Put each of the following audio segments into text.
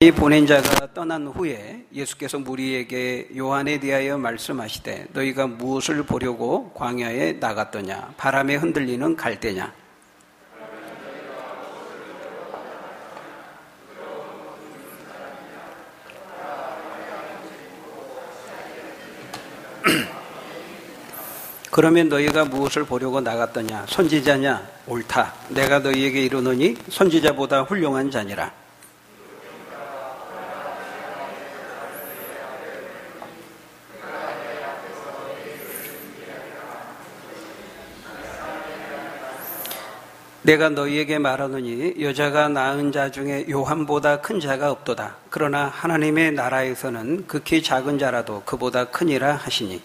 이 보낸 자가 떠난 후에 예수께서 무리에게 요한에 대하여 말씀하시되 너희가 무엇을 보려고 광야에 나갔더냐? 바람에 흔들리는 갈대냐? 그러면 너희가 무엇을 보려고 나갔더냐? 선지자냐? 옳다. 내가 너희에게 이르노니 선지자보다 훌륭한 자니라. 내가 너희에게 말하노니 여자가 낳은 자 중에 요한보다 큰 자가 없도다. 그러나 하나님의 나라에서는 극히 작은 자라도 그보다 크니라 하시니.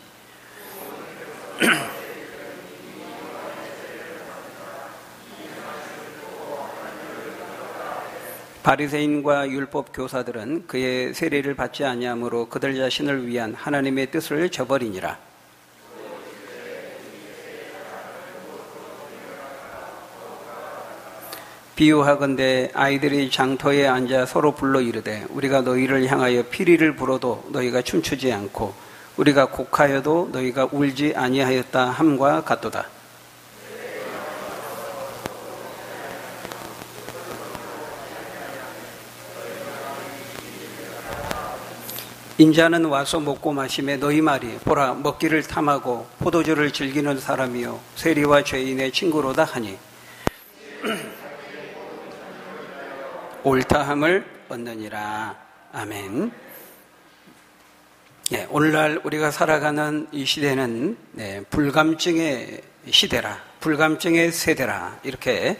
바리새인과 율법 교사들은 그의 세례를 받지 아니하므로 그들 자신을 위한 하나님의 뜻을 저버리니라. 비유하건대 아이들이 장터에 앉아 서로 불러 이르되 우리가 너희를 향하여 피리를 불어도 너희가 춤추지 않고 우리가 곡하여도 너희가 울지 아니하였다 함과 같도다. 인자는 와서 먹고 마시매 너희 말이 보라 먹기를 탐하고 포도주를 즐기는 사람이요 세리와 죄인의 친구로다 하니 옳다함을 얻느니라. 아멘. 네, 오늘날 우리가 살아가는 이 시대는 불감증의 시대라, 불감증의 세대라 이렇게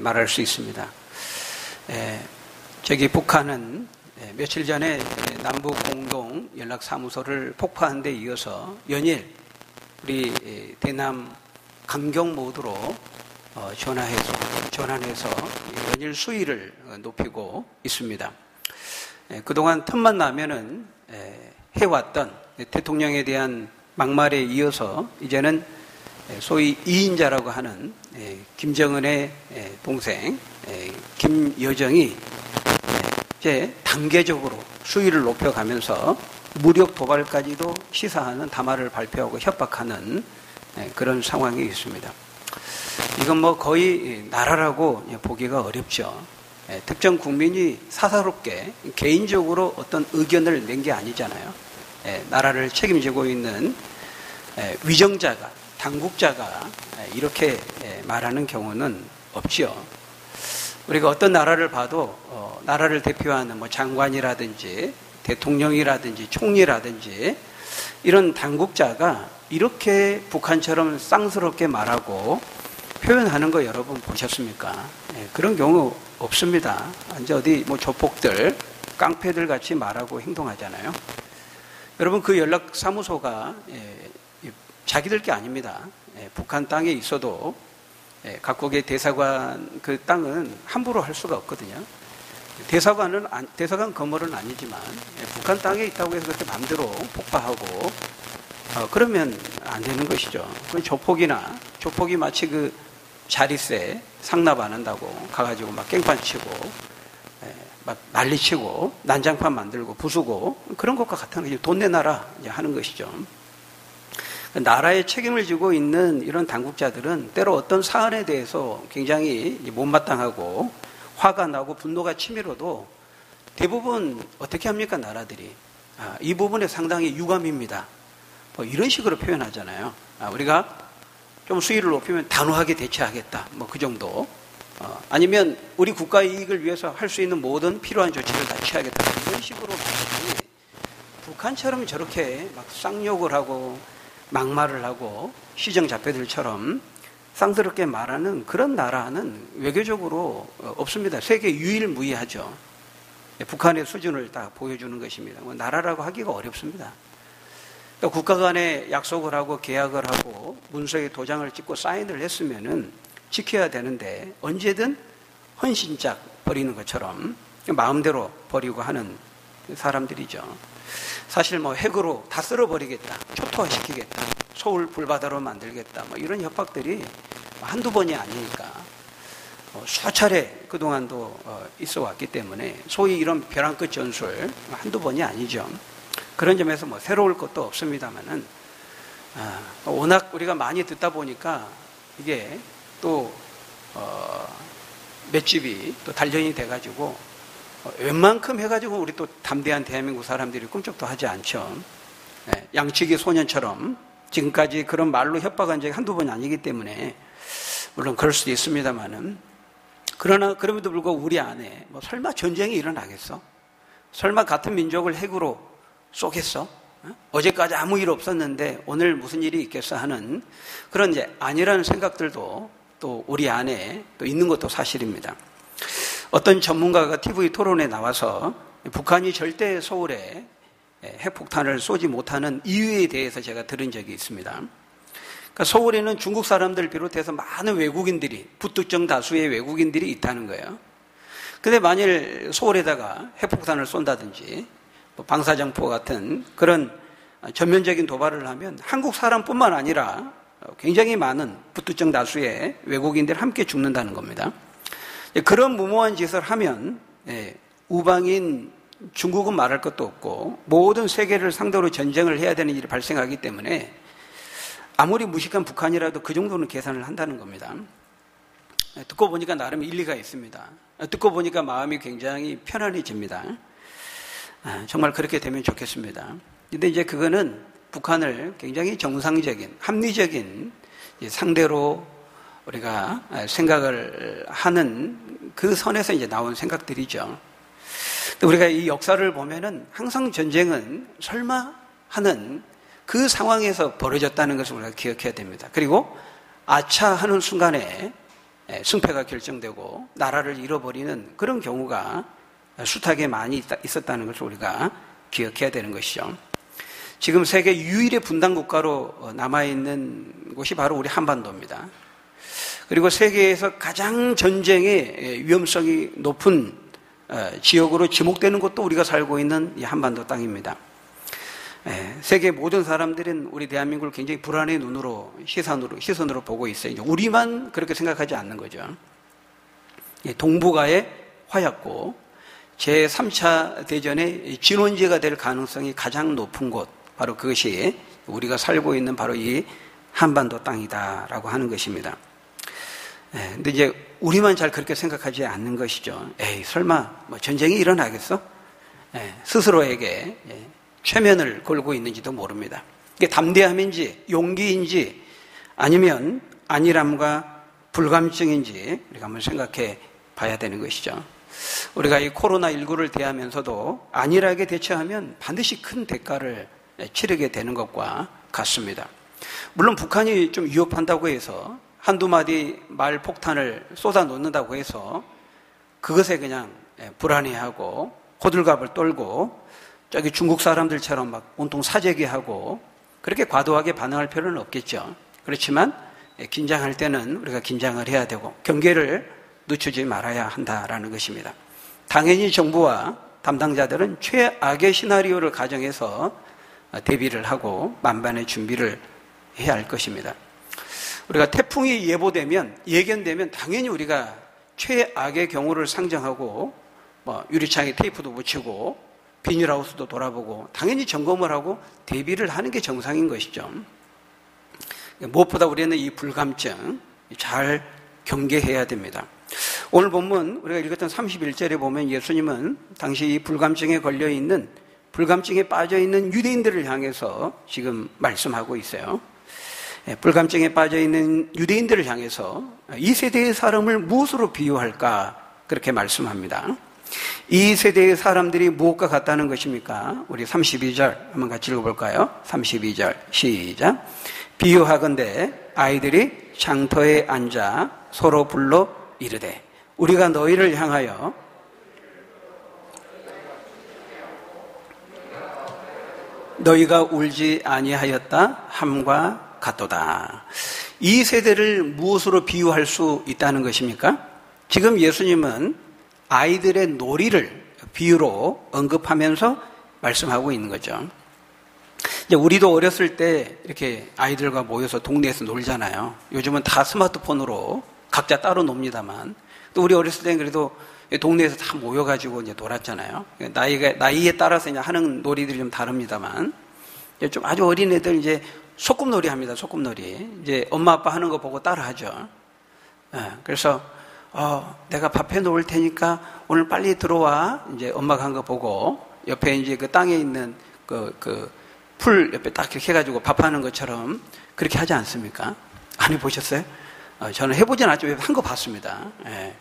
말할 수 있습니다. 저기 북한은 며칠 전에 남북 공동 연락사무소를 폭파한 데 이어서 연일 우리 대남 강경 모드로 전환해서 연일 수위를 높이고 있습니다. 그동안 틈만 나면은 해왔던 대통령에 대한 막말에 이어서 이제는 소위 2인자라고 하는 김정은의 동생 김여정이 이제 단계적으로 수위를 높여가면서 무력 도발까지도 시사하는 담화를 발표하고 협박하는 그런 상황이 있습니다. 이건 뭐 거의 나라라고 보기가 어렵죠. 특정 국민이 사사롭게 개인적으로 어떤 의견을 낸 게 아니잖아요. 나라를 책임지고 있는 위정자가, 당국자가 이렇게 말하는 경우는 없지요. 우리가 어떤 나라를 봐도 나라를 대표하는 뭐 장관이라든지 대통령이라든지 총리라든지 이런 당국자가 이렇게 북한처럼 쌍스럽게 말하고 표현하는 거 여러분 보셨습니까? 그런 경우 없습니다. 이제 어디 뭐 조폭들, 깡패들 같이 말하고 행동하잖아요. 여러분 그 연락사무소가 자기들 게 아닙니다. 북한 땅에 있어도 각국의 대사관 그 땅은 함부로 할 수가 없거든요. 대사관 건물은 아니지만 북한 땅에 있다고 해서 그렇게 마음대로 폭파하고 그러면 안 되는 것이죠. 그 조폭이 마치 그 자릿세 상납 안 한다고 가가지고 막 깽판 치고 막 난리치고 난장판 만들고 부수고 그런 것과 같은 거죠. 돈 내놔라 하는 것이죠. 나라의 책임을 지고 있는 이런 당국자들은 때로 어떤 사안에 대해서 굉장히 못마땅하고 화가 나고 분노가 치밀어도 대부분 어떻게 합니까? 나라들이 이 부분에 상당히 유감입니다. 뭐 이런 식으로 표현하잖아요. 우리가 좀 수위를 높이면 단호하게 대처하겠다. 뭐 그 정도. 아니면 우리 국가 이익을 위해서 할 수 있는 모든 필요한 조치를 다 취하겠다. 이런 식으로 말하지. 북한처럼 저렇게 막 쌍욕을 하고 막말을 하고 시정잡배들처럼 쌍스럽게 말하는 그런 나라는 외교적으로 없습니다. 세계 유일무이하죠. 북한의 수준을 딱 보여주는 것입니다. 뭐 나라라고 하기가 어렵습니다. 국가 간에 약속을 하고 계약을 하고 문서에 도장을 찍고 사인을 했으면은 지켜야 되는데 언제든 헌신짝 버리는 것처럼 마음대로 버리고 하는 사람들이죠. 사실 뭐 핵으로 다 쓸어버리겠다, 초토화시키겠다, 서울 불바다로 만들겠다, 뭐 이런 협박들이 한두 번이 아니니까 수차례 그동안도 있어 왔기 때문에 소위 이런 벼랑 끝 전술 한두 번이 아니죠. 그런 점에서 뭐 새로울 것도 없습니다만은 워낙 우리가 많이 듣다 보니까 이게 또 맷집이 또 단련이 돼가지고 웬만큼 해가지고 우리 또 담대한 대한민국 사람들이 꿈쩍도 하지 않죠. 양치기 소년처럼 지금까지 그런 말로 협박한 적이 한두 번이 아니기 때문에 물론 그럴 수도 있습니다만은 그러나 그럼에도 불구하고 우리 안에 뭐 설마 전쟁이 일어나겠어? 설마 같은 민족을 핵으로 쏘겠어? 어제까지 아무 일 없었는데 오늘 무슨 일이 있겠어 하는 그런 이제 아니라는 생각들도 또 우리 안에 또 있는 것도 사실입니다. 어떤 전문가가 TV 토론에 나와서 북한이 절대 서울에 핵폭탄을 쏘지 못하는 이유에 대해서 제가 들은 적이 있습니다. 그러니까 서울에는 중국 사람들 비롯해서 많은 외국인들이, 부특정 다수의 외국인들이 있다는 거예요. 근데 만일 서울에다가 핵폭탄을 쏜다든지 방사정포 같은 그런 전면적인 도발을 하면 한국 사람뿐만 아니라 굉장히 많은 부특정 다수의 외국인들이 함께 죽는다는 겁니다. 그런 무모한 짓을 하면 우방인 중국은 말할 것도 없고 모든 세계를 상대로 전쟁을 해야 되는 일이 발생하기 때문에 아무리 무식한 북한이라도 그 정도는 계산을 한다는 겁니다. 듣고 보니까 나름 일리가 있습니다. 듣고 보니까 마음이 굉장히 편안해집니다. 정말 그렇게 되면 좋겠습니다. 근데 이제 그거는 북한을 굉장히 정상적인, 합리적인 상대로 우리가 생각을 하는 그 선에서 이제 나온 생각들이죠. 우리가 이 역사를 보면은 항상 전쟁은 설마 하는 그 상황에서 벌어졌다는 것을 우리가 기억해야 됩니다. 그리고 아차 하는 순간에 승패가 결정되고 나라를 잃어버리는 그런 경우가 숱하게 많이 있었다는 것을 우리가 기억해야 되는 것이죠. 지금 세계 유일의 분단 국가로 남아있는 곳이 바로 우리 한반도입니다. 그리고 세계에서 가장 전쟁의 위험성이 높은 지역으로 지목되는 곳도 우리가 살고 있는 이 한반도 땅입니다. 세계 모든 사람들은 우리 대한민국을 굉장히 불안의 눈으로 시선으로 보고 있어요. 우리만 그렇게 생각하지 않는 거죠. 동북아의 화약고 제3차 대전의 진원지가 될 가능성이 가장 높은 곳, 바로 그것이 우리가 살고 있는 바로 이 한반도 땅이다라고 하는 것입니다. 근데 이제 우리만 잘 그렇게 생각하지 않는 것이죠. 설마 뭐 전쟁이 일어나겠어? 스스로에게 최면을 걸고 있는지도 모릅니다. 이게 담대함인지 용기인지 아니면 안일함과 불감증인지 우리가 한번 생각해 봐야 되는 것이죠. 우리가 이 코로나19를 대하면서도 안일하게 대처하면 반드시 큰 대가를 치르게 되는 것과 같습니다. 물론 북한이 좀 위협한다고 해서 한두 마디 말 폭탄을 쏟아 놓는다고 해서 그것에 그냥 불안해하고 호들갑을 떨고 저기 중국 사람들처럼 막 온통 사재기하고 그렇게 과도하게 반응할 필요는 없겠죠. 그렇지만 긴장할 때는 우리가 긴장을 해야 되고 경계를 늦추지 말아야 한다라는 것입니다. 당연히 정부와 담당자들은 최악의 시나리오를 가정해서 대비를 하고 만반의 준비를 해야 할 것입니다. 우리가 태풍이 예견되면 당연히 우리가 최악의 경우를 상정하고 유리창에 테이프도 붙이고 비닐하우스도 돌아보고 당연히 점검을 하고 대비를 하는 게 정상인 것이죠. 무엇보다 우리는 이 불감증 잘 경계해야 됩니다. 오늘 본문 우리가 읽었던 31절에 보면 예수님은 당시 이 불감증에 걸려있는, 불감증에 빠져있는 유대인들을 향해서 지금 말씀하고 있어요. 불감증에 빠져있는 유대인들을 향해서 이 세대의 사람을 무엇으로 비유할까 그렇게 말씀합니다. 이 세대의 사람들이 무엇과 같다는 것입니까? 우리 32절 한번 같이 읽어볼까요? 32절 시작. 비유하건대 아이들이 장터에 앉아 서로 불러 이르되 우리가 너희를 향하여 너희가 울지 아니하였다 함과 같도다. 이 세대를 무엇으로 비유할 수 있다는 것입니까? 지금 예수님은 아이들의 놀이를 비유로 언급하면서 말씀하고 있는 거죠. 이제 우리도 어렸을 때 이렇게 아이들과 모여서 동네에서 놀잖아요. 요즘은 다 스마트폰으로 각자 따로 놉니다만 또 우리 어렸을 때는 그래도 동네에서 다 모여가지고 이제 놀았잖아요. 나이에 따라서 이제 하는 놀이들이 좀 다릅니다만, 좀 아주 어린 애들 이제 소꿉놀이 합니다. 소꿉놀이. 이제 엄마 아빠 하는 거 보고 따라 하죠. 그래서, 내가 밥 해 놓을 테니까 오늘 빨리 들어와. 이제 엄마가 한 거 보고, 옆에 이제 그 땅에 있는 풀 옆에 딱 이렇게 해가지고 밥하는 것처럼 그렇게 하지 않습니까? 안 해보셨어요? 저는 해보진 않았지만 한 거 봤습니다. 예.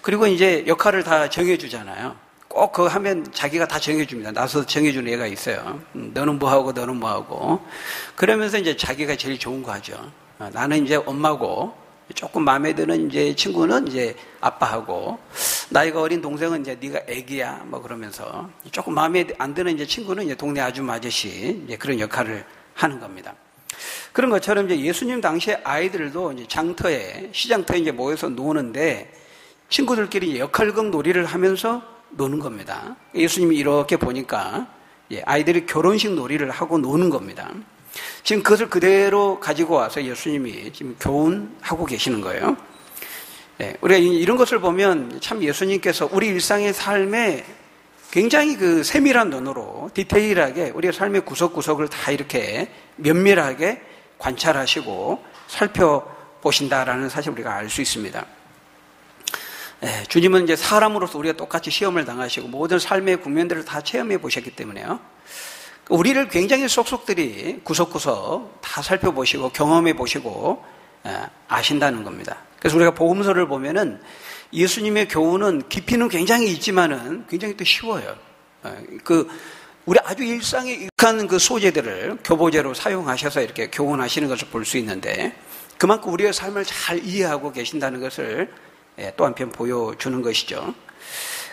그리고 이제 역할을 다 정해주잖아요. 꼭 그거 하면 자기가 다 정해줍니다. 나서서 정해주는 애가 있어요. 너는 뭐 하고 너는 뭐 하고. 그러면서 이제 자기가 제일 좋은 거 하죠. 나는 이제 엄마고, 조금 마음에 드는 이제 친구는 이제 아빠하고, 나이가 어린 동생은 이제 네가 애기야 뭐 그러면서, 조금 마음에 안 드는 이제 친구는 이제 동네 아줌마 아저씨 이제 그런 역할을 하는 겁니다. 그런 것처럼 이제 예수님 당시에 아이들도 이제 장터에, 시장터에 이제 모여서 노는데 친구들끼리 이제 역할극 놀이를 하면서 노는 겁니다. 예수님이 이렇게 보니까 아이들이 결혼식 놀이를 하고 노는 겁니다. 지금 그것을 그대로 가지고 와서 예수님이 지금 교훈하고 계시는 거예요. 우리가 이런 것을 보면 참 예수님께서 우리 일상의 삶에 굉장히 그 세밀한 눈으로 디테일하게 우리의 삶의 구석구석을 다 이렇게 면밀하게 관찰하시고 살펴보신다라는 사실 우리가 알 수 있습니다. 주님은 이제 사람으로서 우리가 똑같이 시험을 당하시고 모든 삶의 국면들을 다 체험해 보셨기 때문에요. 우리를 굉장히 속속들이 구석구석 다 살펴보시고 경험해 보시고 아신다는 겁니다. 그래서 우리가 복음서를 보면은 예수님의 교훈은 깊이는 굉장히 있지만은 굉장히 또 쉬워요. 우리 아주 일상에 익숙한 그 소재들을 교보제로 사용하셔서 이렇게 교훈하시는 것을 볼 수 있는데 그만큼 우리의 삶을 잘 이해하고 계신다는 것을 또 한편 보여주는 것이죠.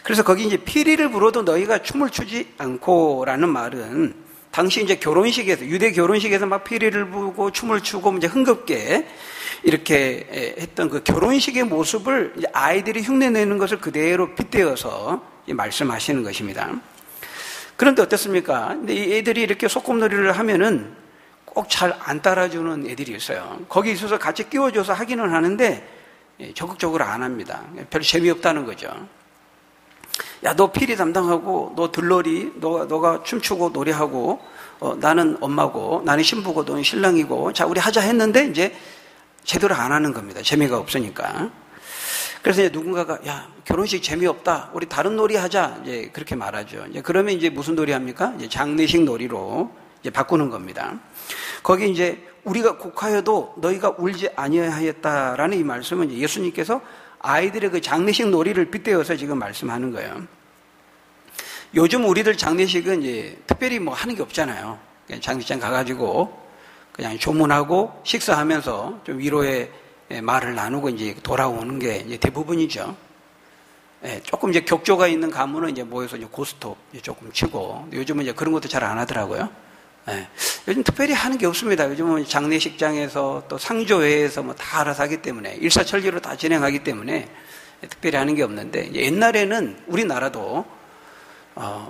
그래서 거기 이제 피리를 불어도 너희가 춤을 추지 않고라는 말은 당시 이제 결혼식에서, 유대 결혼식에서 막 피리를 불고 춤을 추고 이제 흥겹게 이렇게 했던 그 결혼식의 모습을 이제 아이들이 흉내내는 것을 그대로 빗대어서 말씀하시는 것입니다. 그런데 어떻습니까? 근데 이 애들이 이렇게 소꿉놀이를 하면은 꼭 잘 안 따라주는 애들이 있어요. 거기 있어서 같이 끼워줘서 하기는 하는데 적극적으로 안 합니다. 별로 재미없다는 거죠. 야, 너 피리 담당하고, 너 들러리, 너가 춤추고 노래하고, 나는 엄마고, 나는 신부고, 너는 신랑이고, 자, 우리 하자 했는데, 이제 제대로 안 하는 겁니다. 재미가 없으니까. 그래서 이제 누군가가, 야, 결혼식 재미없다. 우리 다른 놀이 하자. 이제 그렇게 말하죠. 이제 그러면 이제 무슨 놀이 합니까? 이제 장례식 놀이로 이제 바꾸는 겁니다. 거기 이제 우리가 곡하여도 너희가 울지 아니하였다라는 이 말씀은 이제 예수님께서 아이들의 그 장례식 놀이를 빗대어서 지금 말씀하는 거예요. 요즘 우리들 장례식은 이제 특별히 뭐 하는 게 없잖아요. 그냥 장례식장 가가지고 그냥 조문하고 식사하면서 좀 위로의 말을 나누고 이제 돌아오는 게 이제 대부분이죠. 조금 이제 격조가 있는 가문은 이제 모여서 이제 고스톱 조금 치고 요즘은 이제 그런 것도 잘 안 하더라고요. 요즘 특별히 하는 게 없습니다. 요즘은 장례식장에서 또 상조회에서 뭐 다 알아서 하기 때문에 일사천리로 다 진행하기 때문에 특별히 하는 게 없는데 옛날에는 우리나라도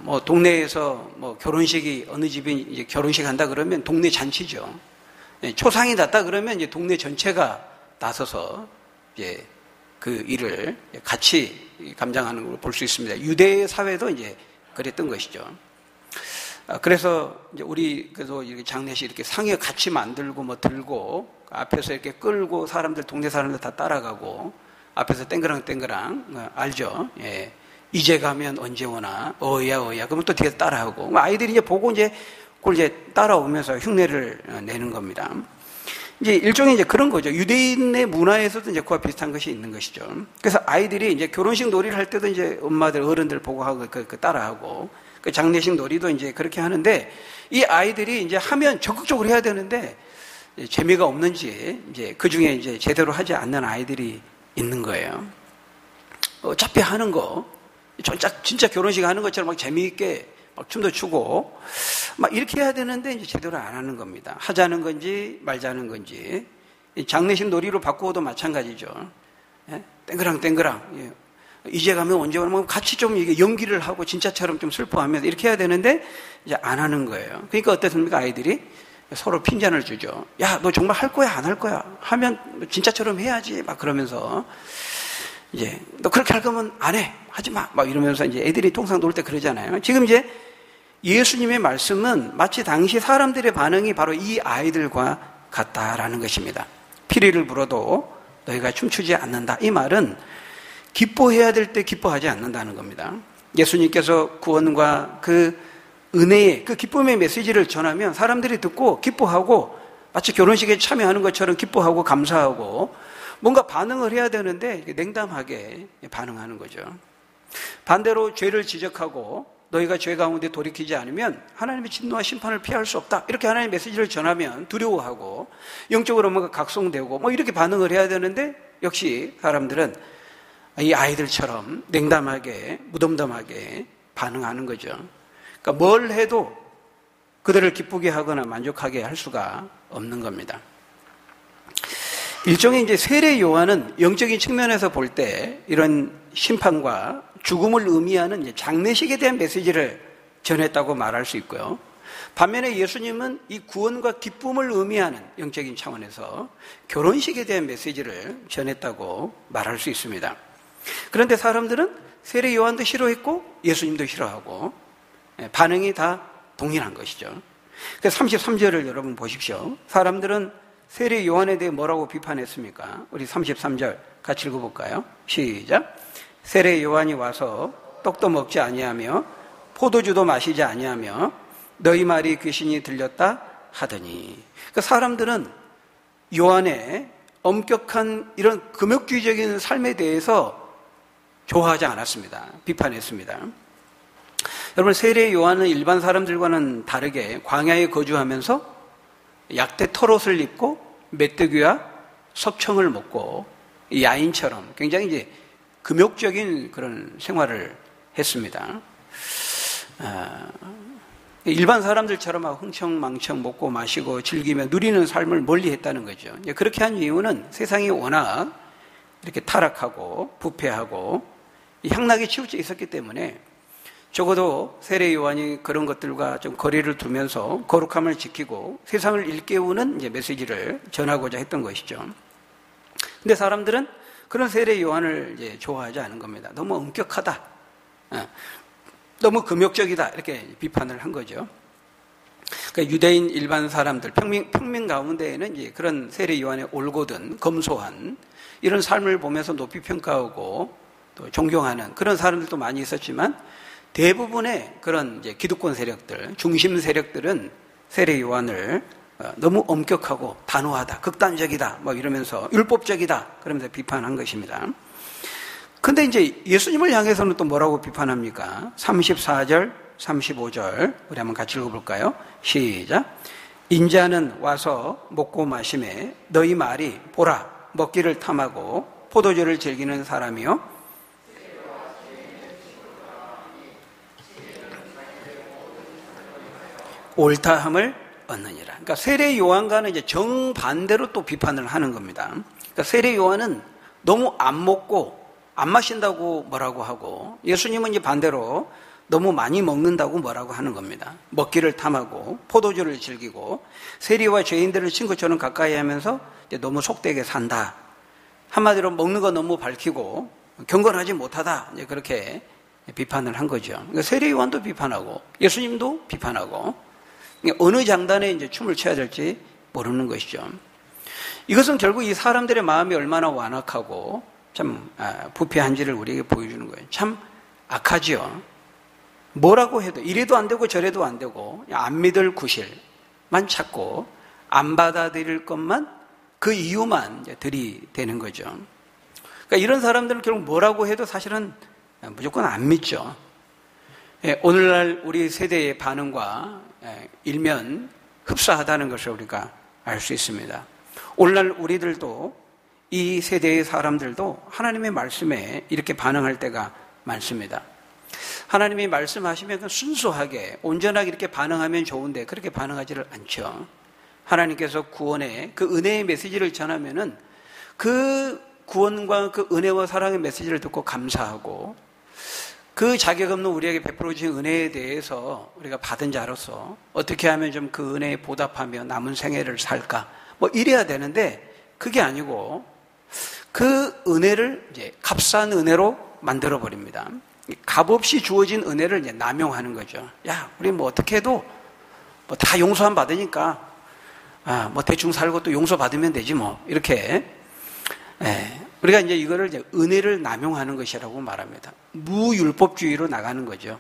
뭐 동네에서 뭐 결혼식이 어느 집이 이제 결혼식 한다 그러면 동네 잔치죠. 초상이 났다 그러면 이제 동네 전체가 나서서 이제 그 일을 같이 감당하는 걸 볼 수 있습니다. 유대 사회도 이제 그랬던 것이죠. 그래서 이제 그래서 이렇게 장례식 이렇게 상에 같이 만들고 뭐 들고 앞에서 이렇게 끌고 사람들 동네 사람들 다 따라가고 앞에서 땡그랑 알죠? 예. 이제 가면 언제 오나 어야 그러면 또 뒤에서 따라하고 아이들이 이제 보고 이제 그걸 이제 따라오면서 흉내를 내는 겁니다. 이제 일종의 이제 그런 거죠. 유대인의 문화에서도 이제 그와 비슷한 것이 있는 것이죠. 그래서 아이들이 이제 결혼식 놀이를 할 때도 이제 엄마들 어른들 보고 하고 따라하고 그 장례식 놀이도 이제 그렇게 하는데 이 아이들이 이제 하면 적극적으로 해야 되는데 재미가 없는지 이제 그 중에 이제 제대로 하지 않는 아이들이 있는 거예요. 어차피 하는 거 진짜 결혼식 하는 것처럼 막 재미있게 막 춤도 추고 막 이렇게 해야 되는데 이제 제대로 안 하는 겁니다. 하자는 건지 말자는 건지 장례식 놀이로 바꾸어도 마찬가지죠. 땡그랑 이제 가면 언제 오면 같이 좀 이게 연기를 하고 진짜처럼 좀 슬퍼하면서 이렇게 해야 되는데 이제 안 하는 거예요. 그러니까 어떻습니까? 아이들이 서로 핀잔을 주죠. 야, 너 정말 할 거야? 안 할 거야? 하면 진짜처럼 해야지. 막 그러면서 이제 너 그렇게 할 거면 안 해. 하지 마. 막 이러면서 이제 애들이 통상 놀 때 그러잖아요. 지금 이제 예수님의 말씀은 마치 당시 사람들의 반응이 바로 이 아이들과 같다라는 것입니다. 피리를 불어도 너희가 춤추지 않는다. 이 말은 기뻐해야 될 때 기뻐하지 않는다는 겁니다. 예수님께서 구원과 그 은혜의 그 기쁨의 메시지를 전하면 사람들이 듣고 기뻐하고 마치 결혼식에 참여하는 것처럼 기뻐하고 감사하고 뭔가 반응을 해야 되는데 냉담하게 반응하는 거죠. 반대로 죄를 지적하고 너희가 죄 가운데 돌이키지 않으면 하나님의 진노와 심판을 피할 수 없다. 이렇게 하나님의 메시지를 전하면 두려워하고 영적으로 뭔가 각성되고 뭐 이렇게 반응을 해야 되는데 역시 사람들은 이 아이들처럼 냉담하게 무덤덤하게 반응하는 거죠. 그러니까 뭘 해도 그들을 기쁘게 하거나 만족하게 할 수가 없는 겁니다. 일종의 이제 세례 요한은 영적인 측면에서 볼 때 이런 심판과 죽음을 의미하는 이제 장례식에 대한 메시지를 전했다고 말할 수 있고요. 반면에 예수님은 이 구원과 기쁨을 의미하는 영적인 차원에서 결혼식에 대한 메시지를 전했다고 말할 수 있습니다. 그런데 사람들은 세례 요한도 싫어했고 예수님도 싫어하고 반응이 다 동일한 것이죠. 그래서 33절을 여러분 보십시오. 사람들은 세례 요한에 대해 뭐라고 비판했습니까? 우리 33절 같이 읽어볼까요? 시작. 세례 요한이 와서 떡도 먹지 아니하며 포도주도 마시지 아니하며 너희 말이 귀신이 들렸다 하더니. 그러니까 사람들은 요한의 엄격한 이런 금욕주의적인 삶에 대해서 좋아하지 않았습니다. 비판했습니다. 여러분, 세례 요한은 일반 사람들과는 다르게 광야에 거주하면서 약대 털옷을 입고 메뚜기와 석청을 먹고 야인처럼 굉장히 이제 금욕적인 그런 생활을 했습니다. 일반 사람들처럼 흥청망청 먹고 마시고 즐기며 누리는 삶을 멀리 했다는 거죠. 그렇게 한 이유는 세상이 워낙 이렇게 타락하고 부패하고 향락에 치우쳐 있었기 때문에 적어도 세례 요한이 그런 것들과 좀 거리를 두면서 거룩함을 지키고 세상을 일깨우는 이제 메시지를 전하고자 했던 것이죠. 근데 사람들은 그런 세례 요한을 이제 좋아하지 않은 겁니다. 너무 엄격하다. 너무 금욕적이다. 이렇게 비판을 한 거죠. 그러니까 유대인 일반 사람들, 평민 가운데에는 이제 그런 세례 요한의 올곧은 검소한 이런 삶을 보면서 높이 평가하고 또 존경하는 그런 사람들도 많이 있었지만 대부분의 그런 이제 기득권 세력들, 중심 세력들은 세례 요한을 너무 엄격하고 단호하다, 극단적이다, 뭐 이러면서 율법적이다, 그러면서 비판한 것입니다. 근데 이제 예수님을 향해서는 또 뭐라고 비판합니까? 34절, 35절, 우리 한번 같이 읽어볼까요? 시작. 인자는 와서 먹고 마심에 너희 말이 보라, 먹기를 탐하고 포도주를 즐기는 사람이요. 옳다함을 얻느니라. 그러니까 세례 요한과는 이제 정반대로 또 비판을 하는 겁니다. 그러니까 세례 요한은 너무 안 먹고 안 마신다고 뭐라고 하고 예수님은 이제 반대로 너무 많이 먹는다고 뭐라고 하는 겁니다. 먹기를 탐하고 포도주를 즐기고 세리와 죄인들을 친구처럼 가까이 하면서 이제 너무 속되게 산다. 한마디로 먹는 거 너무 밝히고 경건하지 못하다. 이제 그렇게 비판을 한 거죠. 그러니까 세례 요한도 비판하고 예수님도 비판하고 어느 장단에 이제 춤을 춰야 될지 모르는 것이죠. 이것은 결국 이 사람들의 마음이 얼마나 완악하고 참 부패한지를 우리에게 보여주는 거예요. 참 악하지요. 뭐라고 해도 이래도 안 되고 저래도 안 되고 안 믿을 구실만 찾고 안 받아들일 것만 그 이유만 들이대는 거죠. 그러니까 이런 사람들은 결국 뭐라고 해도 사실은 무조건 안 믿죠. 오늘날 우리 세대의 반응과 일면 흡사하다는 것을 우리가 알 수 있습니다. 오늘날 우리들도 이 세대의 사람들도 하나님의 말씀에 이렇게 반응할 때가 많습니다. 하나님이 말씀하시면 순수하게 온전하게 이렇게 반응하면 좋은데 그렇게 반응하지를 않죠. 하나님께서 구원의 그 은혜의 메시지를 전하면은 그 구원과 그 은혜와 사랑의 메시지를 듣고 감사하고 그 자격 없는 우리에게 베풀어 주신 은혜에 대해서 우리가 받은 자로서 어떻게 하면 좀 그 은혜에 보답하며 남은 생애를 살까 뭐 이래야 되는데 그게 아니고 그 은혜를 이제 값싼 은혜로 만들어 버립니다. 값없이 주어진 은혜를 이제 남용하는 거죠. 야, 우리 뭐 어떻게 해도 뭐 다 용서함 받으니까 뭐 대충 살고 또 용서 받으면 되지 뭐 이렇게. 우리가 이제 이거를 이제 은혜를 남용하는 것이라고 말합니다. 무율법주의로 나가는 거죠.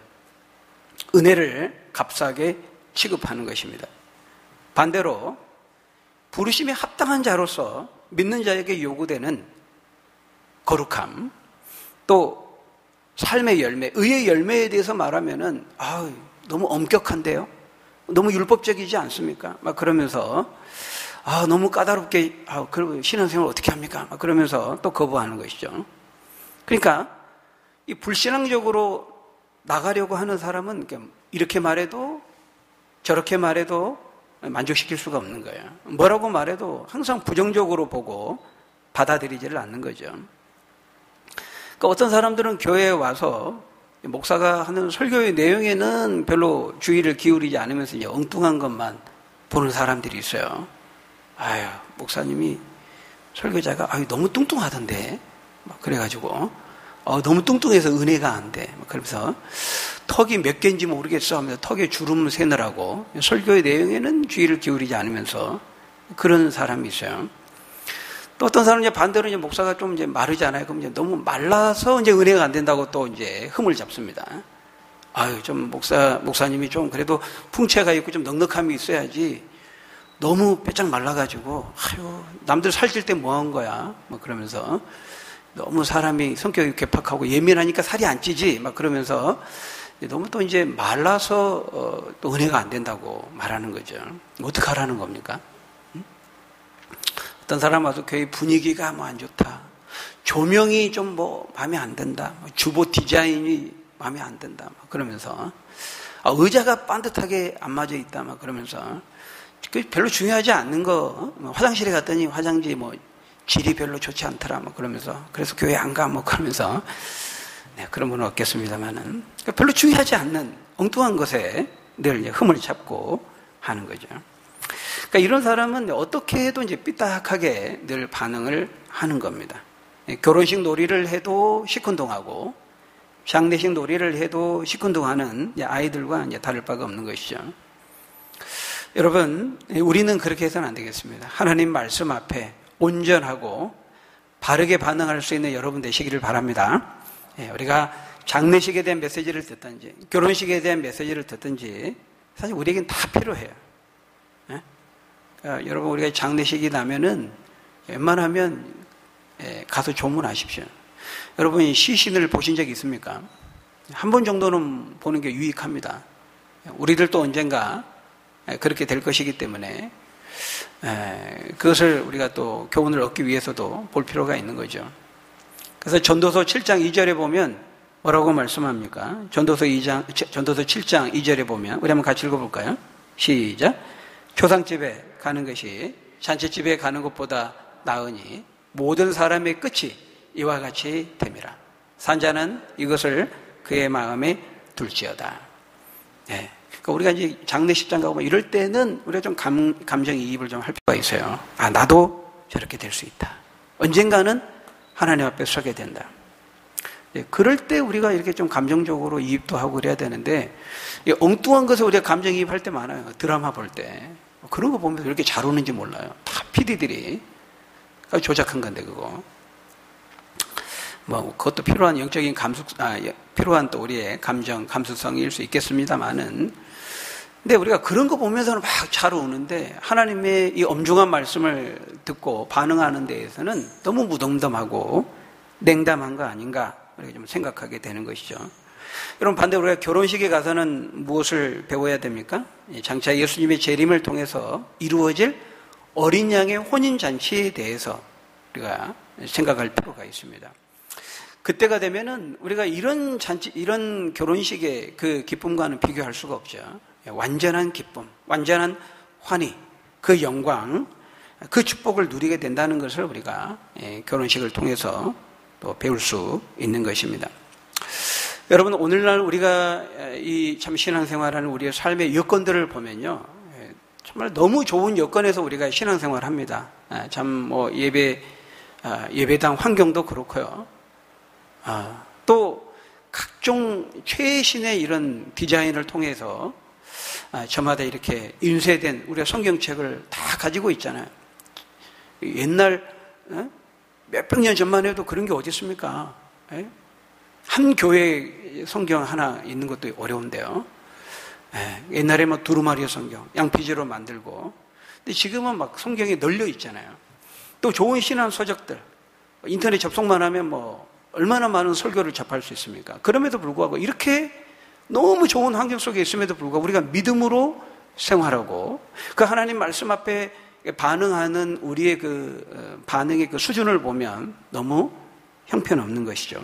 은혜를 값싸게 취급하는 것입니다. 반대로 부르심에 합당한 자로서 믿는 자에게 요구되는 거룩함, 또 삶의 열매, 의의 열매에 대해서 말하면은 너무 엄격한데요? 너무 율법적이지 않습니까? 막 그러면서 너무 까다롭게 그럼 신앙생활 어떻게 합니까? 막 그러면서 또 거부하는 것이죠. 그러니까 이 불신앙적으로 나가려고 하는 사람은 이렇게 말해도 저렇게 말해도 만족시킬 수가 없는 거예요. 뭐라고 말해도 항상 부정적으로 보고 받아들이지를 않는 거죠. 그러니까 어떤 사람들은 교회에 와서 목사가 하는 설교의 내용에는 별로 주의를 기울이지 않으면서 이제 엉뚱한 것만 보는 사람들이 있어요. 목사님이 설교자가 너무 뚱뚱하던데 막 그래가지고 너무 뚱뚱해서 은혜가 안 돼. 그러면서 턱이 몇 개인지 모르겠어 하면서 턱에 주름을 세느라고 설교의 내용에는 주의를 기울이지 않으면서 그런 사람이 있어요. 또 어떤 사람은 이제 반대로 이제 목사가 좀 이제 마르잖아요. 그럼 이제 너무 말라서 이제 은혜가 안 된다고 또 이제 흠을 잡습니다. 좀 목사님이 좀 그래도 풍채가 있고 좀 넉넉함이 있어야지 너무 빼짝 말라가지고 남들 살찔 때 뭐 한 거야? 막 그러면서 너무 사람이 성격이 괴팍하고 예민하니까 살이 안 찌지? 막 그러면서 너무 또 이제 말라서 또 은혜가 안 된다고 말하는 거죠. 어떻게 하라는 겁니까? 어떤 사람 와서 교회 분위기가 뭐 안 좋다. 조명이 좀 뭐 마음에 안 든다. 주보 디자인이 마음에 안 든다. 막 그러면서 의자가 반듯하게 안 맞아 있다. 막 그러면서 별로 중요하지 않는 거. 화장실에 갔더니 화장지 뭐 질이 별로 좋지 않더라. 막 그러면서 그래서 교회 안 가. 뭐 그러면서 그런 분은 없겠습니다만은 별로 중요하지 않는 엉뚱한 것에 늘 흠을 잡고 하는 거죠. 그러니까 이런 사람은 어떻게 해도 이제 삐딱하게 늘 반응을 하는 겁니다. 결혼식 놀이를 해도 시큰둥하고 장례식 놀이를 해도 시큰둥하는 아이들과 이제 다를 바가 없는 것이죠. 여러분, 우리는 그렇게 해서는 안 되겠습니다. 하나님 말씀 앞에 온전하고 바르게 반응할 수 있는 여러분 되시기를 바랍니다. 우리가 장례식에 대한 메시지를 듣든지 결혼식에 대한 메시지를 듣든지 사실 우리에겐 다 필요해요. 여러분, 우리가 장례식이 나면은 웬만하면 가서 조문하십시오. 여러분이 시신을 보신 적이 있습니까? 한 번 정도는 보는 게 유익합니다. 우리들도 언젠가 그렇게 될 것이기 때문에 그것을 우리가 또 교훈을 얻기 위해서도 볼 필요가 있는 거죠. 그래서 전도서 7장 2절에 보면 뭐라고 말씀합니까? 전도서 7장 2절에 보면 우리 한번 같이 읽어볼까요? 시작. 조상집에 가는 것이 잔치집에 가는 것보다 나으니 모든 사람의 끝이 이와 같이 됨이라. 산자는 이것을 그의 마음에 둘지어다. 그러니까 우리가 이제 장례식장 가고 이럴 때는 우리가 좀 감정이입을 좀 할 필요가 있어요. 나도 저렇게 될 수 있다. 언젠가는 하나님 앞에 서게 된다. 그럴 때 우리가 이렇게 좀 감정적으로 이입도 하고 그래야 되는데 엉뚱한 것에 우리가 감정이입할 때 많아요. 드라마 볼 때. 그런 거 보면서 왜 이렇게 잘 우는지 몰라요. 다 PD들이 조작한 건데 그거. 그것도 필요한 영적인 필요한 또 우리의 감수성일 수 있겠습니다만은, 근데 우리가 그런 거 보면서는 막 잘 우는데 하나님의 이 엄중한 말씀을 듣고 반응하는 데에서는 너무 무덤덤하고 냉담한 거 아닌가 우리가 좀 생각하게 되는 것이죠. 여러분, 반대로 우리가 결혼식에 가서는 무엇을 배워야 됩니까? 장차 예수님의 재림을 통해서 이루어질 어린 양의 혼인잔치에 대해서 우리가 생각할 필요가 있습니다. 그때가 되면은 우리가 이런 결혼식의 그 기쁨과는 비교할 수가 없죠. 완전한 기쁨, 완전한 환희, 그 영광, 그 축복을 누리게 된다는 것을 우리가 결혼식을 통해서 또 배울 수 있는 것입니다. 여러분, 오늘날 우리가 이 참 신앙생활하는 우리의 삶의 여건들을 보면요, 정말 너무 좋은 여건에서 우리가 신앙생활을 합니다. 참 예배 예배당 환경도 그렇고요. 또 각종 최신의 이런 디자인을 통해서 저마다 이렇게 인쇄된 우리가 성경책을 다 가지고 있잖아요. 옛날 몇백 년 전만 해도 그런 게 어디 있습니까? 한 교회 성경 하나 있는 것도 어려운데요. 옛날에 뭐 두루마리 성경, 양피지로 만들고, 근데 지금은 막 성경이 널려 있잖아요. 또 좋은 신앙 서적들, 인터넷 접속만 하면 뭐 얼마나 많은 설교를 접할 수 있습니까? 그럼에도 불구하고 이렇게 너무 좋은 환경 속에 있음에도 불구하고 우리가 믿음으로 생활하고 그 하나님 말씀 앞에 반응하는 우리의 그 반응의 그 수준을 보면 너무 형편없는 것이죠.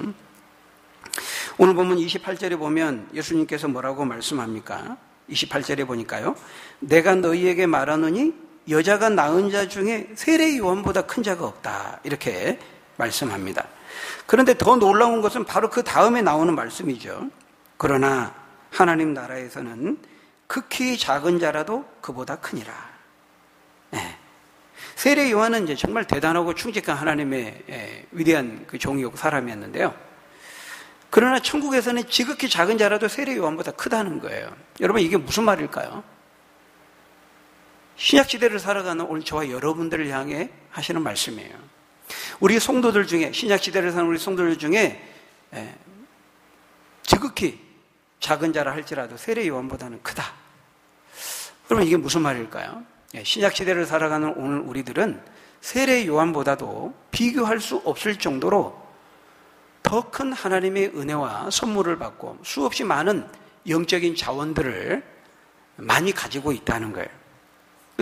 오늘 보면 28절에 보면 예수님께서 뭐라고 말씀합니까? 28절에 보니까요. 내가 너희에게 말하노니 여자가 낳은 자 중에 세례 요한보다 큰 자가 없다. 이렇게 말씀합니다. 그런데 더 놀라운 것은 바로 그 다음에 나오는 말씀이죠. 그러나 하나님 나라에서는 극히 작은 자라도 그보다 크니라. 세례 요한은 이제 정말 대단하고 충직한 하나님의 위대한 그 종이고 사람이었는데요. 그러나 천국에서는 지극히 작은 자라도 세례 요한보다 크다는 거예요. 여러분 이게 무슨 말일까요? 신약시대를 살아가는 오늘 저와 여러분들을 향해 하시는 말씀이에요. 우리 성도들 중에 신약시대를 사는 우리 성도들 중에 지극히 작은 자라 할지라도 세례 요한보다는 크다. 그러면 이게 무슨 말일까요? 신약시대를 살아가는 오늘 우리들은 세례 요한보다도 비교할 수 없을 정도로 더 큰 하나님의 은혜와 선물을 받고 수없이 많은 영적인 자원들을 많이 가지고 있다는 거예요.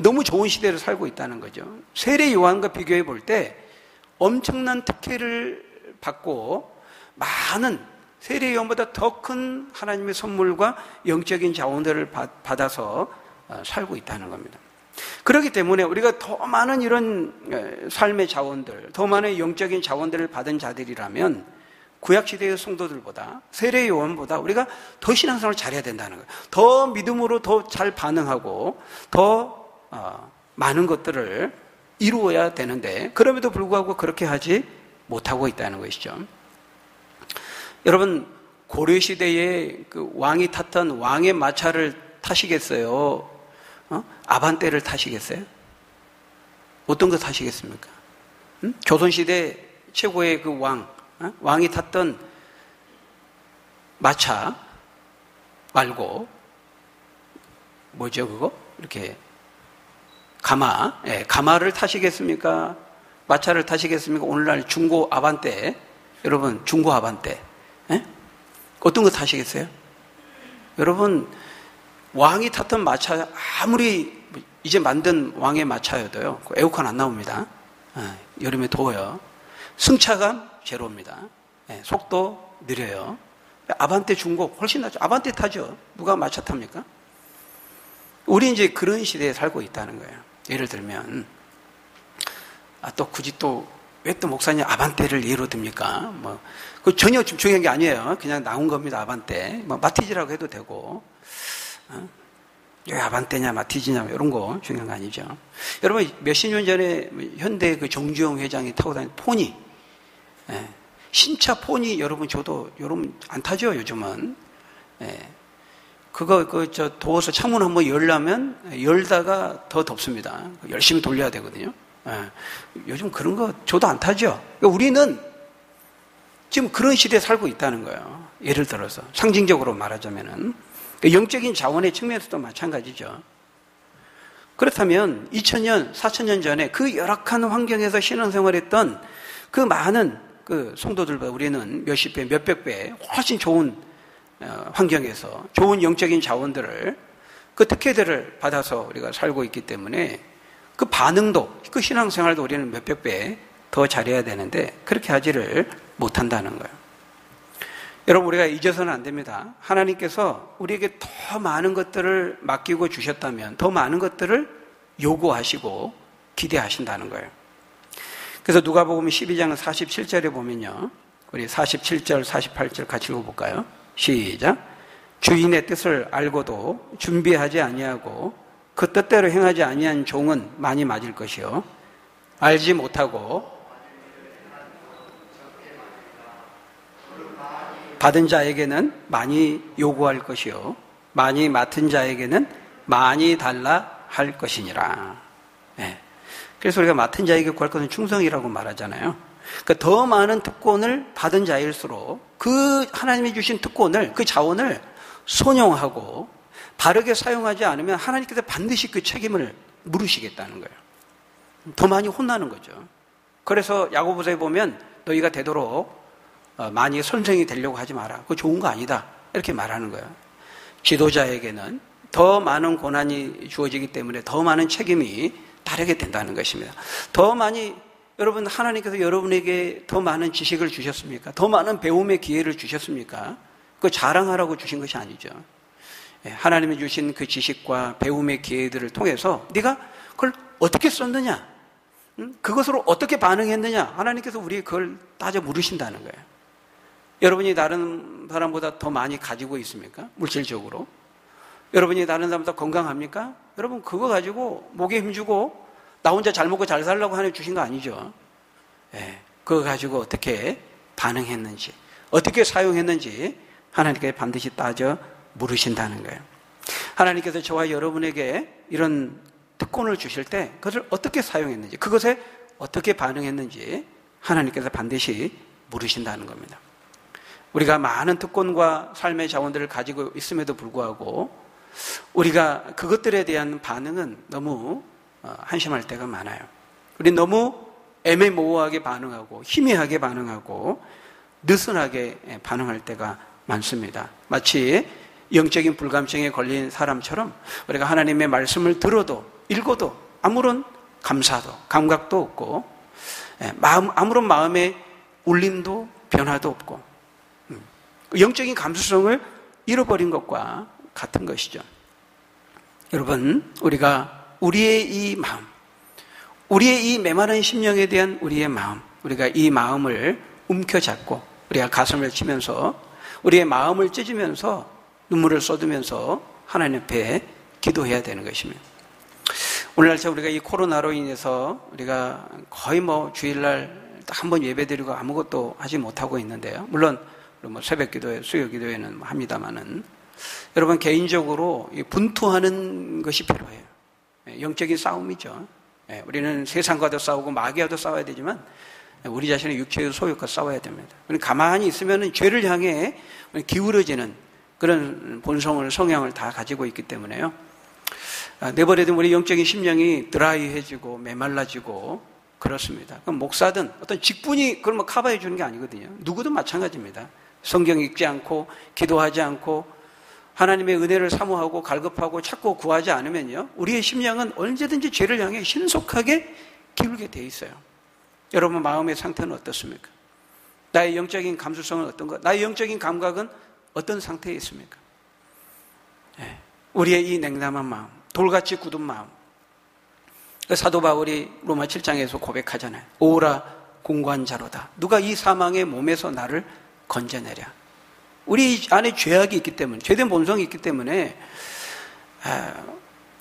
너무 좋은 시대를 살고 있다는 거죠. 세례 요한과 비교해 볼 때 엄청난 특혜를 받고 많은 세례 요한보다 더 큰 하나님의 선물과 영적인 자원들을 받아서 살고 있다는 겁니다. 그렇기 때문에 우리가 더 많은 이런 삶의 자원들, 더 많은 영적인 자원들을 받은 자들이라면 구약시대의 성도들보다 세례 요한보다 우리가 더 신앙생활을 잘해야 된다는 거예요. 더 믿음으로 더 잘 반응하고 더 많은 것들을 이루어야 되는데 그럼에도 불구하고 그렇게 하지 못하고 있다는 것이죠. 여러분 고려시대에 그 왕이 탔던 왕의 마차를 타시겠어요? 아반떼를 타시겠어요? 어떤 거 타시겠습니까? 조선시대 최고의 그 왕이 탔던 마차 말고 뭐죠 그거? 이렇게 가마를 타시겠습니까? 마차를 타시겠습니까? 오늘날 중고 아반떼, 여러분 중고 아반떼 어떤 거 타시겠어요? 여러분 왕이 탔던 마차 아무리 이제 만든 왕의 마차여도요 에어컨 안 나옵니다. 여름에 더워요. 승차감 제로입니다. 속도 느려요. 아반떼 중고 훨씬 낫죠. 아반떼 타죠. 누가 마차 탑니까? 우리 이제 그런 시대에 살고 있다는 거예요. 예를 들면 또 굳이 왜 또 목사님 아반떼를 예로 듭니까? 그 전혀 중요한 게 아니에요. 그냥 나온 겁니다. 아반떼. 마티즈라고 해도 되고. 왜 아반떼냐 마티즈냐 이런 거 중요한 거 아니죠. 여러분 몇십 년 전에 현대 그 정주영 회장이 타고 다니는 포니, 신차 포니 여러분 여러분 안 타죠 요즘은. 그거 더워서 창문 한번 열려면 열다가 더 덥습니다. 열심히 돌려야 되거든요. 요즘 그런 거 저도 안 타죠. 그러니까 우리는 지금 그런 시대에 살고 있다는 거예요. 예를 들어서 상징적으로 말하자면은 영적인 자원의 측면에서도 마찬가지죠. 그렇다면 2000년, 4000년 전에 그 열악한 환경에서 신앙생활했던 그 많은 그 성도들보다 우리는 몇십 배, 몇백 배 훨씬 좋은 환경에서 좋은 영적인 자원들을 그 특혜들을 받아서 우리가 살고 있기 때문에 그 반응도 그 신앙생활도 우리는 몇백 배 더 잘해야 되는데 그렇게 하지를 못한다는 거예요. 여러분 우리가 잊어서는 안 됩니다. 하나님께서 우리에게 더 많은 것들을 맡기고 주셨다면 더 많은 것들을 요구하시고 기대하신다는 거예요. 그래서 누가복음 12장 47절에 보면요. 우리 47절, 48절 같이 읽어볼까요? 시작. 주인의 뜻을 알고도 준비하지 아니하고 그 뜻대로 행하지 아니한 종은 많이 맞을 것이요. 알지 못하고 받은 자에게는 많이 요구할 것이요 많이 맡은 자에게는 많이 달라 할 것이니라. 네. 그래서 우리가 맡은 자에게 구할 것은 충성이라고 말하잖아요. 그러니까 더 많은 특권을 받은 자일수록 그 하나님이 주신 특권을, 그 자원을 선용하고 바르게 사용하지 않으면 하나님께서 반드시 그 책임을 물으시겠다는 거예요. 더 많이 혼나는 거죠. 그래서 야고보서에 보면 너희가 되도록 많이 선생이 되려고 하지 마라. 그거 좋은 거 아니다. 이렇게 말하는 거예요. 지도자에게는 더 많은 고난이 주어지기 때문에 더 많은 책임이 따르게 된다는 것입니다. 더 많이, 여러분, 하나님께서 여러분에게 더 많은 지식을 주셨습니까? 더 많은 배움의 기회를 주셨습니까? 그거 자랑하라고 주신 것이 아니죠. 하나님이 주신 그 지식과 배움의 기회들을 통해서 네가 그걸 어떻게 썼느냐, 그것으로 어떻게 반응했느냐, 하나님께서 우리 그걸 따져 물으신다는 거예요. 여러분이 다른 사람보다 더 많이 가지고 있습니까? 물질적으로. 여러분이 다른 사람보다 건강합니까? 여러분 그거 가지고 목에 힘주고 나 혼자 잘 먹고 잘 살려고 하나님 주신 거 아니죠. 그거 가지고 어떻게 반응했는지, 어떻게 사용했는지 하나님께 반드시 따져 물으신다는 거예요. 하나님께서 저와 여러분에게 이런 특권을 주실 때 그것을 어떻게 사용했는지, 그것에 어떻게 반응했는지 하나님께서 반드시 물으신다는 겁니다. 우리가 많은 특권과 삶의 자원들을 가지고 있음에도 불구하고 우리가 그것들에 대한 반응은 너무 한심할 때가 많아요. 우리 너무 애매모호하게 반응하고 희미하게 반응하고 느슨하게 반응할 때가 많습니다. 마치 영적인 불감증에 걸린 사람처럼 우리가 하나님의 말씀을 들어도 읽어도 아무런 감사도 감각도 없고 아무런 마음의 울림도 변화도 없고 영적인 감수성을 잃어버린 것과 같은 것이죠. 여러분, 우리가 우리의 이 마음, 우리의 이 메마른 심령에 대한 우리의 마음, 우리가 이 마음을 움켜잡고 우리가 가슴을 치면서 우리의 마음을 찢으면서 눈물을 쏟으면서 하나님 앞에 기도해야 되는 것입니다. 오늘날 우리가 이 코로나로 인해서 우리가 거의 주일날 딱 한 번 예배드리고 아무것도 하지 못하고 있는데요. 물론 새벽 기도회, 수요 기도회는 합니다만은 여러분 개인적으로 분투하는 것이 필요해요. 영적인 싸움이죠. 우리는 세상과도 싸우고 마귀와도 싸워야 되지만 우리 자신의 육체의 소욕과 싸워야 됩니다. 가만히 있으면 죄를 향해 기울어지는 그런 본성을, 성향을 다 가지고 있기 때문에요. 내버려두면 우리 영적인 심령이 드라이해지고 메말라지고 그렇습니다. 그럼 목사든 어떤 직분이 그걸 커버해 주는 게 아니거든요. 누구도 마찬가지입니다. 성경 읽지 않고 기도하지 않고 하나님의 은혜를 사모하고 갈급하고 찾고 구하지 않으면요, 우리의 심령은 언제든지 죄를 향해 신속하게 기울게 돼 있어요. 여러분 마음의 상태는 어떻습니까? 나의 영적인 감수성은 어떤가? 나의 영적인 감각은 어떤 상태에 있습니까? 우리의 이 냉담한 마음, 돌같이 굳은 마음. 사도 바울이 로마 7장에서 고백하잖아요. 오라 공관자로다. 누가 이 사망의 몸에서 나를 건져내랴. 우리 안에 죄악이 있기 때문에, 죄된 본성이 있기 때문에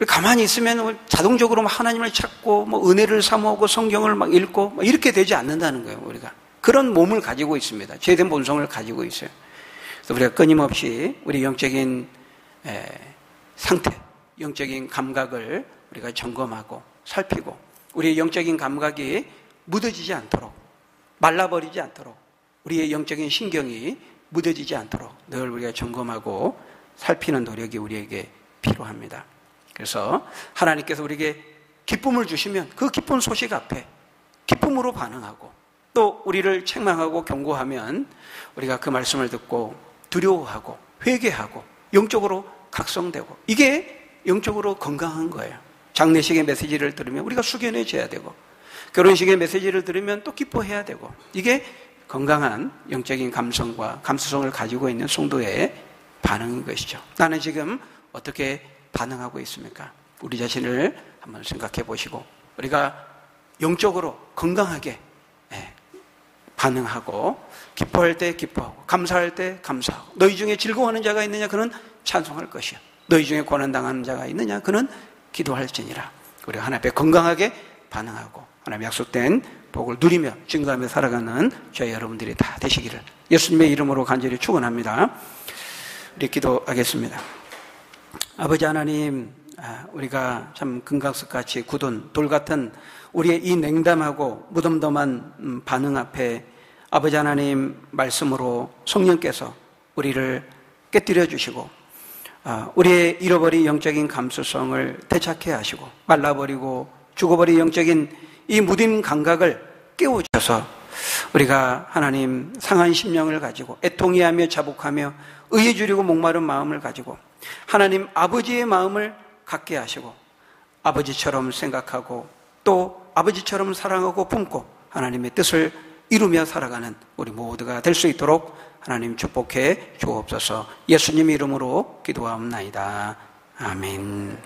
가만히 있으면 자동적으로 하나님을 찾고 은혜를 사모하고 성경을 읽고 이렇게 되지 않는다는 거예요. 우리가 그런 몸을 가지고 있습니다. 죄된 본성을 가지고 있어요. 그래서 우리가 끊임없이 우리 영적인 상태, 영적인 감각을 우리가 점검하고 살피고 우리의 영적인 감각이 묻어지지 않도록, 말라버리지 않도록, 우리의 영적인 신경이 묻어지지 않도록 늘 우리가 점검하고 살피는 노력이 우리에게 필요합니다. 그래서 하나님께서 우리에게 기쁨을 주시면 그 기쁜 소식 앞에 기쁨으로 반응하고, 또 우리를 책망하고 경고하면 우리가 그 말씀을 듣고 두려워하고 회개하고 영적으로 각성되고, 이게 영적으로 건강한 거예요. 장례식의 메시지를 들으면 우리가 숙연해져야 되고, 결혼식의 메시지를 들으면 또 기뻐해야 되고, 이게 건강한 영적인 감성과 감수성을 가지고 있는 성도의 반응인 것이죠. 나는 지금 어떻게 반응하고 있습니까? 우리 자신을 한번 생각해 보시고 우리가 영적으로 건강하게 반응하고, 기뻐할 때 기뻐하고 감사할 때 감사하고, 너희 중에 즐거워하는 자가 있느냐 그는 찬송할 것이요, 너희 중에 고난당하는 자가 있느냐 그는 기도할지니라. 우리가 하나님 앞에 건강하게 반응하고 하나님 약속된 축복을 누리며 증거하며 살아가는 저희 여러분들이 다 되시기를 예수님의 이름으로 간절히 축원합니다. 우리 기도하겠습니다. 아버지 하나님, 우리가 참 금강석같이 굳은 돌 같은 우리의 이 냉담하고 무덤덤한 반응 앞에 아버지 하나님 말씀으로 성령께서 우리를 깨뜨려 주시고 우리의 잃어버린 영적인 감수성을 되찾게 하시고 말라버리고 죽어버린 영적인 이 무딘 감각을 깨우쳐서 우리가 하나님 상한 심령을 가지고 애통해하며 자복하며 의에 주리고 목마른 마음을 가지고 하나님 아버지의 마음을 갖게 하시고 아버지처럼 생각하고 또 아버지처럼 사랑하고 품고 하나님의 뜻을 이루며 살아가는 우리 모두가 될 수 있도록 하나님 축복해 주옵소서. 예수님 이름으로 기도하옵나이다. 아멘.